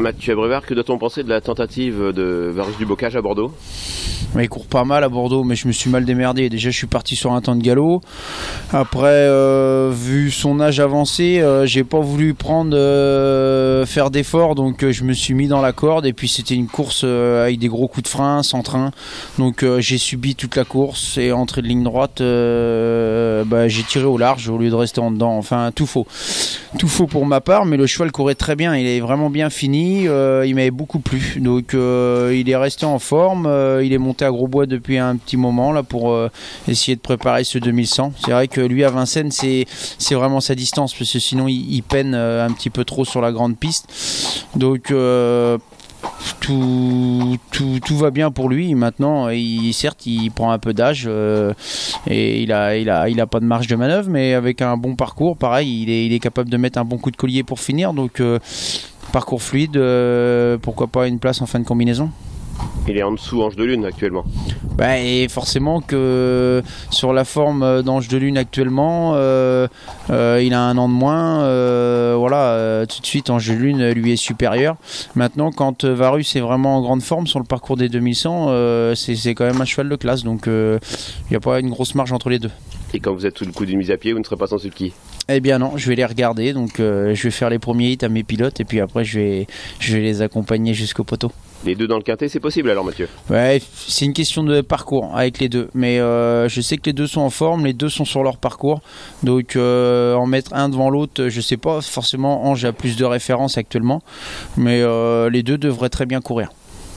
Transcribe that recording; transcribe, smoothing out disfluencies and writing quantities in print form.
Mathieu Abrevard, que doit-on penser de la tentative de Varus du Bocage à Bordeaux? Il court pas mal à Bordeaux, mais je me suis mal démerdé. Déjà, je suis parti sur un temps de galop. Après, vu son âge avancé, j'ai pas voulu faire d'efforts, donc je me suis mis dans la corde. Et puis, c'était une course avec des gros coups de frein, sans train. Donc, j'ai subi toute la course et entrée de ligne droite, j'ai tiré au large au lieu de rester en dedans. Enfin, tout faux. Tout faux pour ma part, mais le cheval courait très bien. Il est vraiment bien fini. Il m'avait beaucoup plu. Donc, il est resté en forme. Il est monté à Grosbois depuis un petit moment là pour essayer de préparer ce 2100. C'est vrai que lui à Vincennes c'est vraiment sa distance parce que sinon il peine un petit peu trop sur la grande piste. Donc tout va bien pour lui maintenant. Certes il prend un peu d'âge et il a pas de marge de manœuvre, mais avec un bon parcours pareil il est capable de mettre un bon coup de collier pour finir. Donc parcours fluide, pourquoi pas une place en fin de combinaison. Il est en dessous Ange de Lune actuellement. Et forcément que sur la forme d'Ange de Lune actuellement, il a un an de moins. Tout de suite Ange de Lune lui est supérieur. Maintenant, quand Varus est vraiment en grande forme sur le parcours des 2100, c'est quand même un cheval de classe. Donc il n'y a pas une grosse marge entre les deux. Et quand vous êtes sous le coup d'une mise à pied, vous ne serez pas sans sulky? Eh bien non, je vais les regarder. Donc je vais faire les premiers hits à mes pilotes et puis après je vais les accompagner jusqu'au poteau. Les deux dans le quintet, c'est possible alors, Mathieu? Ouais, c'est une question de parcours avec les deux. Mais je sais que les deux sont en forme, les deux sont sur leur parcours. Donc en mettre un devant l'autre, je sais pas. Forcément, Ange a plus de références actuellement. Mais les deux devraient très bien courir.